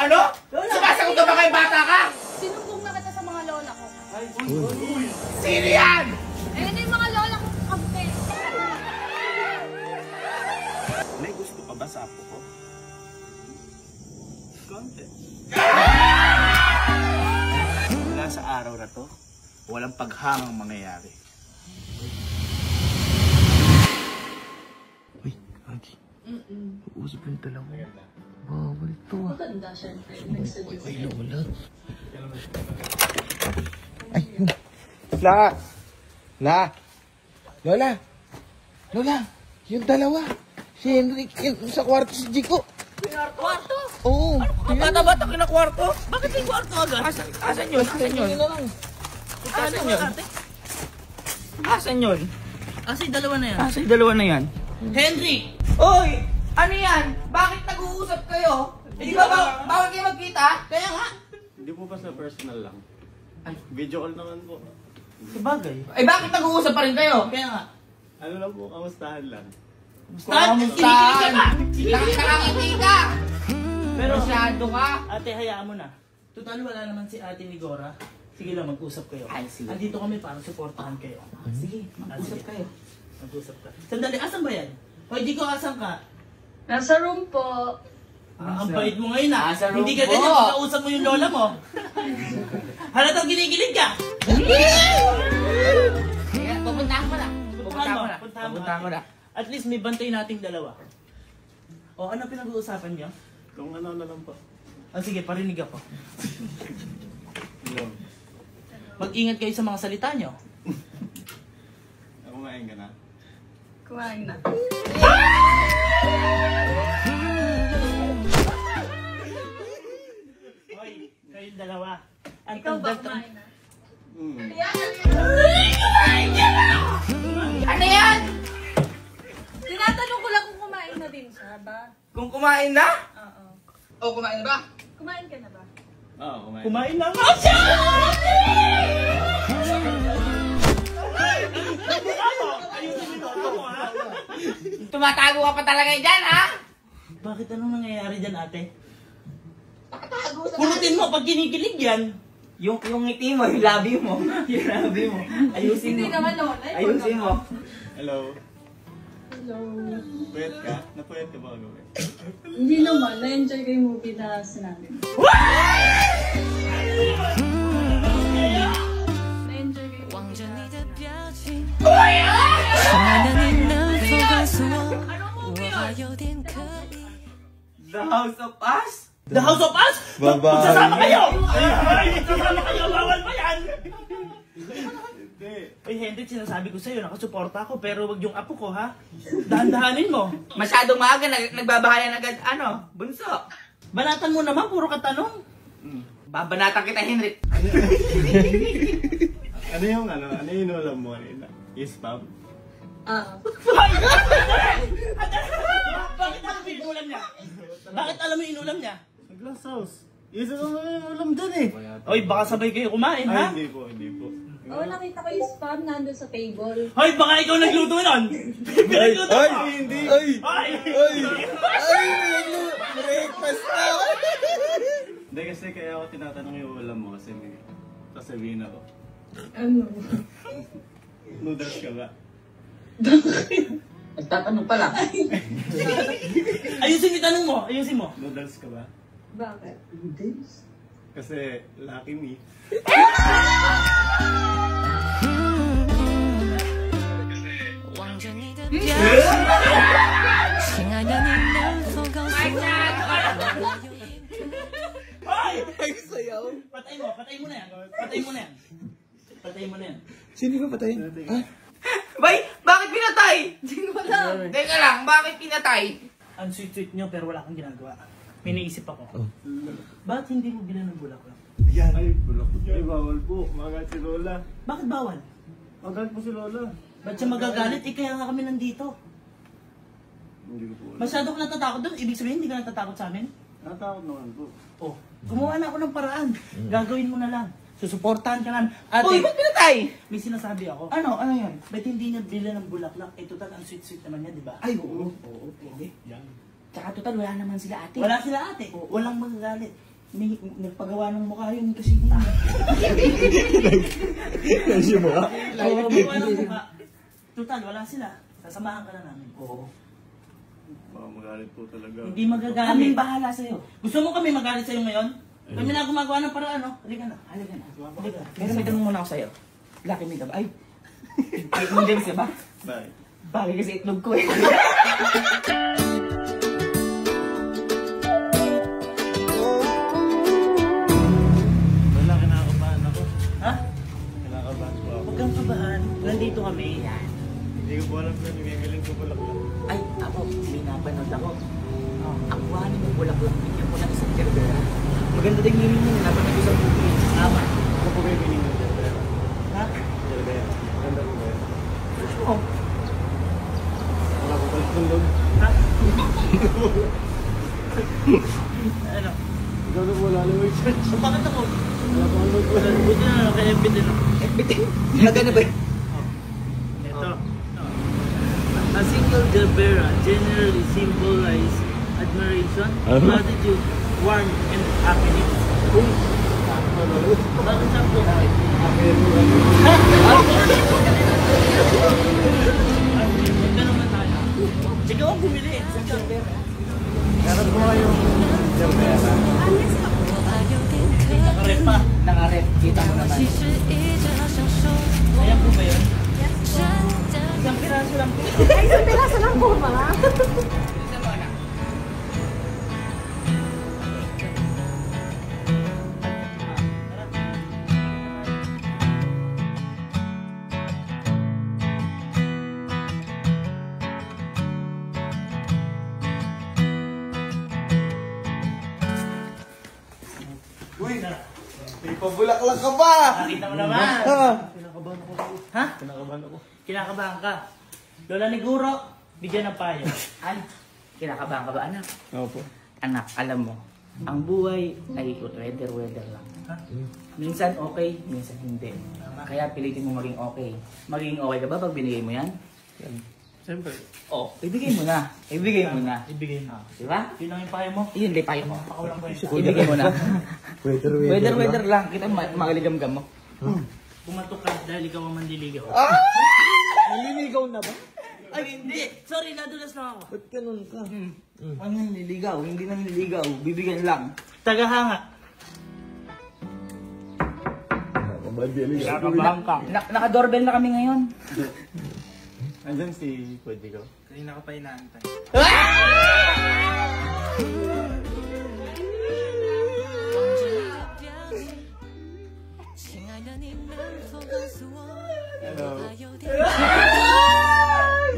ano? Sumasagot ka ba kay bata ka? Sinumbong na kita sa mga lola ko. Sino yan? Eh, ano yung mga lola ko kampe? May gusto ka ba sa apo ko? Konti. Mula sa araw na to, walang paghangang mangyayari. Uy, Agi. Uusap yung dalawa. Bawal to ah. Maganda, syempre. Ay, Lola. Ay, yun. La! Lola! Lola! Yung dalawa! Si Henrik, yung sa kwarto si Jico. Kwarto? Oo. Bata-bata kinakwarto? Bakit yung kwarto agad? Asan yun? Asan yun? Asan yun? Kasi dalawa na yan. Asan yung dalawa na yan? Henry! Oy! Ano yan? Bakit nag-uusap kayo? Di ba bawal kayo magkita? Kaya nga. Hindi po pa sa personal lang. Video call naman po. Sabagay. Eh bakit nag-uusap pa rin kayo? Kaya nga. Ano lang po, kamustahan lang. Kinikilig ka! Nakakangiti ka! Pero Masyado ka! ate, hayaan mo na. Total, wala naman si ate ni Gora. Sige lang, mag-usap kayo. Ay, sige. Andito kami para suportahan kayo. Sige, mag-usap kayo. Mag-usap ka. Sandali, asan ba yan? Hoy, di ko asan ka. Nasa room po. Ang bait mo ngayon ah. Nasa room Hindi ka po. ganyan pagkausap mo yung lola mo. Halatang ginigilig ka. Sige, pupuntahan ko na. Puntahan mo. Pupuntahan ko na. At least may bantay nating dalawa. O, ano pinag-uusapan niyo? Kung ano na lang po. Ah, sige, parinig ako. Hello. Mag-ingat kayo sa mga salita niyo. Kumain ka na? Kumain na. Hoy, kayong dalawa. Ang Ikaw ba tandang- kumain na? Ano yan? Tinatanong ko lang kung kumain na din siya ba? Kung kumain na? Oo. O kumain na ba? Kumain ka na ba? Oo, kumain. Kumain na nga siya! Ayusin mo ito, ha? Tumatago ka pa talaga dyan, ha? Bakit anong nangyayari dyan, ate? Nakatago sa Pulutin mo pag kinikilig yan. Yung ngiti mo, yung labi mo. Yung labi mo. Ayusin Hindi mo. naman lola. Ayusin mo. Hello. Hello. Pwet ka? Napwet ka ba gawin? Hindi naman. Na-enjoy ko yung movie na sinabi. Na-enjoy ko yung movie na The House of Us? The House of Us? Magsasama kayo! Ay, magsasama kayo! Bawal ba yan? Hindi. Uy, Henry, sinasabi ko sa'yo, nakasuporta ako, pero wag yung apo ko, ha? Dahan-dahanin mo. Masyadong maaga, nagbabahayan agad, bunso. Banatan mo naman, puro katanong. Babanatan kita, Henrik. Ano yung inulam mo kanina? Ispam? Bakit alam mo yung inulam niya? Bakit alam mo yung inulam niya? Glass house. Isa ko yung ulam dyan eh. Oy, baka sabay kayo kumain, ha? Ay, hindi po. Oo, nakita ko yung spam nandun sa table. Hoy, baka ikaw nagluto nun! Pinagluto mo! Hindi. Ay! Breakfast na! Hindi kasi kaya ako tinatanong yung ulam mo kasi may sasabihin ako. Ano? Noodles ka ba? Nagtatanong pa lang. Ayusin yung tanong mo, ayusin mo. Noodles ka ba? Bakit? Kasi lucky me. Hoy! Ay, sayaw. Patay mo na yan. Patay mo na yan. Sino ba patayin? Ha? Bay, bakit pinatay? Hindi ko alam. Teka lang, bakit pinatay? Ang sweet-sweet nyo pero wala kang ginagawa. May naisip ako. Bakit hindi mo bilan ng bulaklak? Yan. Ay, bulak. Ay, bawal po. Magalit si Lola. Bakit bawal? Magalit po si Lola. Ba't siya magagalit? Eh kaya nga kami nandito. Hindi ko po alam. Masyado ka natatakot doon. Ibig sabihin hindi ka natatakot sa amin? Natakot naman po. Oh, gumawa na ako ng paraan. Gagawin mo na lang. Susuportahan ka lang. Ate, Uy, ba't pinatay? may sinasabi ako. Ano yun? Ba't hindi niya bilan ng bulaklak? Eh, total, ang sweet-sweet naman niya, di ba? Ay, oo, pwede. Yan. Tsaka total, wala naman sila ate. Wala sila ate. Walang magagalit. may nagpagawa ng mukha yun kasi na. Nandiyo mo ha? Oo, magawa ng mukha. Total, wala sila. Sasamahan ka na namin. Oo. Baka magalit po talaga. Hindi magagalit. Kaming bahala sa'yo. Gusto mo kami magalit sa'yo ngayon? Kami na gumagawa ng paraan, no? Halika na. Halika na. Halika. Pero may tanong muna ako sa'yo. Lucky me ka ba? Ay! Ay, James ka ba? Bye. Bagay kasi itlog ko eh. Wala, kinakabahan ako. Ha? Kinakabahan po ako. Huwag kang kabahan. Nandito kami. Hindi ko po alam na nimigaling ko bulaklak. Ay, ako, may napanood ako. Ang kuhanin mo bulaklak, bigyan mo ng isang gerbera. Maganda din yun yun, napanood ko sa movie. Tama. Ako po kayo pining ng Gerbera. Ha? Gerbera. Maganda po ba yun? Oh, Wala po pala tulog. Ha? Ano? Ikaw na po lalo may church. So, bakit ako? Wala po ang log. Buti na lang, kaya FB din ako. FBT. Maganda ba yun? Ito. A single gerbera generally symbolizes admiration, gratitude, warmth, and happiness. Bakit siya po? Ito naman tayo. Ikaw ang bumili. Meron po kayong Gerbera. Nakarep pa. Nakarep, kita mo naman. Ayan po ba yun? Isang piraso lang po. Ay, sa piraso lang po ba? Uy! May pabulaklak ka ba? Nakita mo naman. Kinakabahan ako. Ha? Kinakabahan ako. Kinakabahan ka. Lola ni Guro, bigyan ng payo. Ay, kinakabahan ka ba anak? Opo. Anak, alam mo, ang buhay ay weather lang. Ha? Minsan okay, minsan hindi. Kaya pilitin mo maging okay. Maging okay ka ba pag binigay mo yan? Siyempre. Oh, ibigay mo na. Ibigay mo na. Ibigay mo. Diba? Yun lang yung payo mo. Yun, di payo mo. Ako lang ba yun? Ibigay mo na. Weather Weather lang. Kita magaligam-gam mo. Bumatok ka dahil ikaw ang manliligaw. Naliligaw na ba? Ay, hindi. Sorry, nadulas lang ako. Ba't ganun ka? Ano nililigaw? Hindi na nililigaw. Bibigyan lang. Tagahanga. Kinakabahan ka. Naka-doorbell na kami ngayon. Andyan si Pwede ko. Kanina ka pa inaantay. Hello.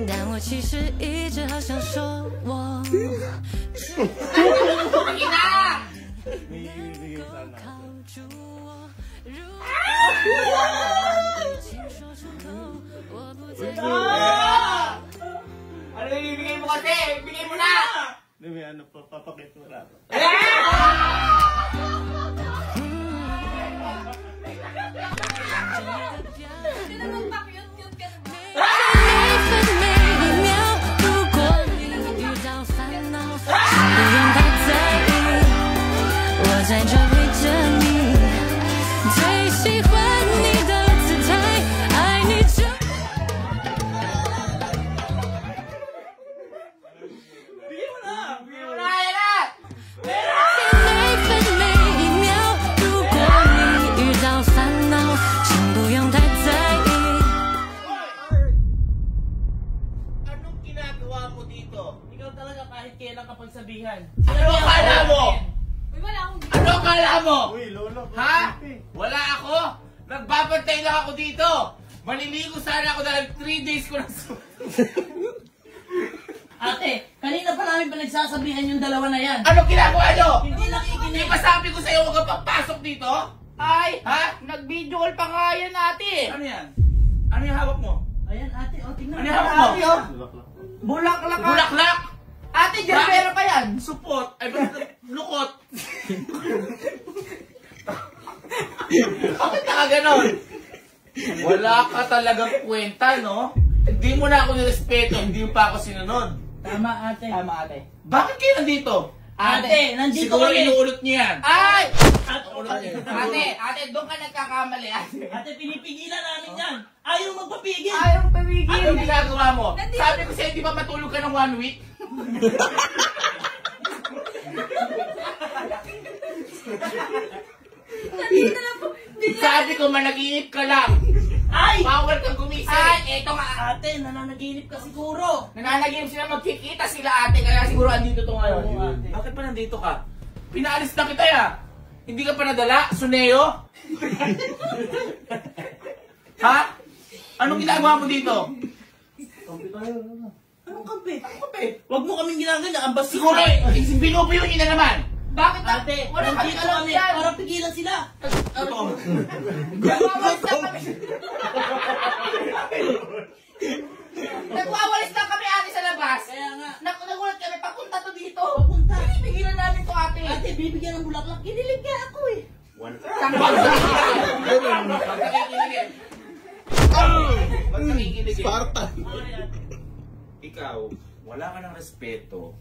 但我其实一直好想说我 May ibibigay sana. 靠住我，如请说出口，我不再 Ano yung ibigay mo kasi? Ibigay mo na! Hindi, may ano pa, papakit mo lang. Hindi naman pa cute ka naman. 每分每一秒，如果你遇到烦恼，请不用太在意，我在这陪着你。最喜欢你的姿态，爱你就。 Bigyan mo na! Yan na! 每分每一秒，如果你遇到烦恼，请不用太在意。 Anong ginagawa mo dito? Ikaw talaga kahit kailan kapag sabihan. Ano akala mo? Uy, wala akong Ano akala mo? Uy, Lolo. Ha? Wala ako? Nagbabantay lang ako dito! Maliligo sana ako dahil 3 days ko na Ate, kanina pa namin pinagsasabihan yung dalawa na yan. Ano ginagawa nyo? Hindi Hindi nakikinig. ba sabi ko sa'yo huwag kang papasok dito? Ay! Ha? Nag-video call pa nga yan ate! Ano yan? Ano yung hawak mo? Ayan ate, o tingnan. Ano yung hawak mo? Bulaklak. Bulaklak! Bulaklak! Ate, gerbera pa yan! Supot! Ay, basta lukot! Bakit ka ganon? Wala ka talagang kwenta, no? Hindi mo na ako nirespeto, hindi mo pa ako sinunod. Tama ate. Tama ate. Bakit kayo nandito? Ate, nandito siguro kami. inuulot niyo yan. Ay! Ate, doon ka nagkakamali. Ate, pinipigilan namin yan. Ayaw magpapigil. Ayaw pamigil. Anong ginagawa mo? Nandito. Sabi ko sa'yo, di ba matulog ka ng 1 week? Nandito na po. Sabi ko, managinip ka lang. Ay! Bawal kang gumising. Ay, eto nga. Ate, nananaginip ka siguro. Nananaginip sila, magkikita sila ate, kaya siguro andito to ngayon. Oo, ate. Bakit pa nandito ka? Pinaalis na kita ya. Hindi ka pa nadala, Suneo? Ha? Anong ginagawa mo dito? Anong kape? Huwag mo kaming ginaganda. Ang basi. Siguro, binubuyo niyo na naman. Bakit na? Ate, Wala kami nandito alam kami yan. para pigilan sila. Nagwawalis na kami ate sa labas. Kaya nga. Nagulat kami, papunta to dito. Papunta. Pinipigilan namin to ate. Ate, bibigyan ng bulaklak. Kinilig ka ako eh. Spartan. Ikaw, wala ka ng respeto.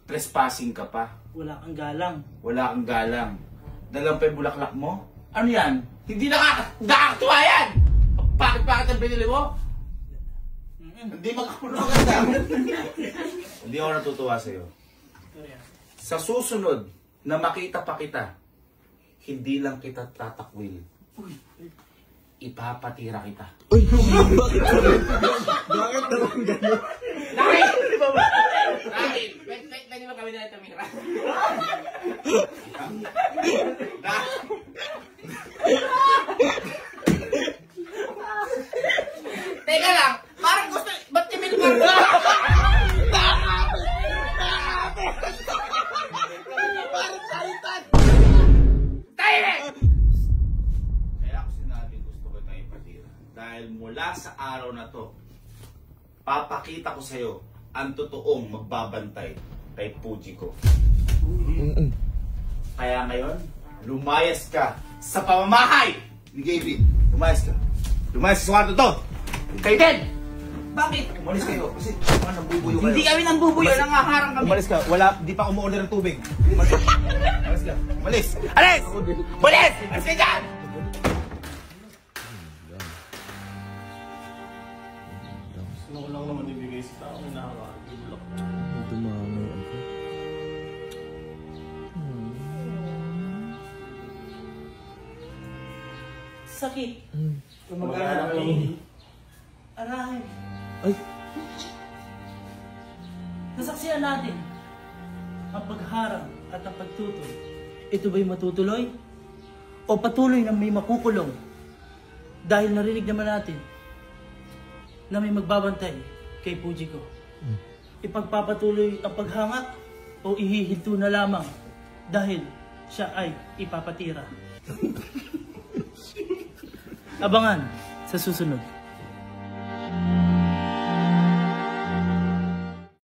Trespassing ka pa. Wala kang galang. Wala kang galang. Dalang pa yung bulaklak mo? Ano yan? Hindi nakakatuwa yan! Bakit ang binili mo? Hindi magkakaganda. Hindi ako natutuwa sa'yo. Sa susunod na makita pa kita, hindi lang kita tatakwil. Ipapatira kita. Bakit naman ganyan? Dahil! Pwede ba kami na tumira? Teka lang, parang gusto, ba't timil ka? Kaya ako sinabing gusto ko na ipatira. Dahil mula sa araw na to, papakita ko sa'yo ang totoong magbabantay kay Puji ko. Kaya ngayon, lumayas ka sa pamamahay ni Gavin. Lumayas ka. Lumayas ka sa kwarto to. Kayo din! Bakit? Umalis kayo kasi nambubuyo kayo. Hindi kami nang bubuyo, nangaharang kami. Umalis ka. Di pa umu-order ng tubig. Umalis ka. Umalis! Alis! Alis! Alis ka dyan! Ano ko lang naman ibigay sa tao na nakakagulak. Sakit. Mag-anak kayo. Aray. Ay. Nasaksihan natin ang pagharang at ang pagtutoy. Ito ba'y matutuloy? O patuloy na may makukulong? Dahil narinig naman natin na may magbabantay kay Puji ko. Ipagpapatuloy ang paghanga o ihihinto na lamang dahil siya ay ipapatira. Abangan sa susunod.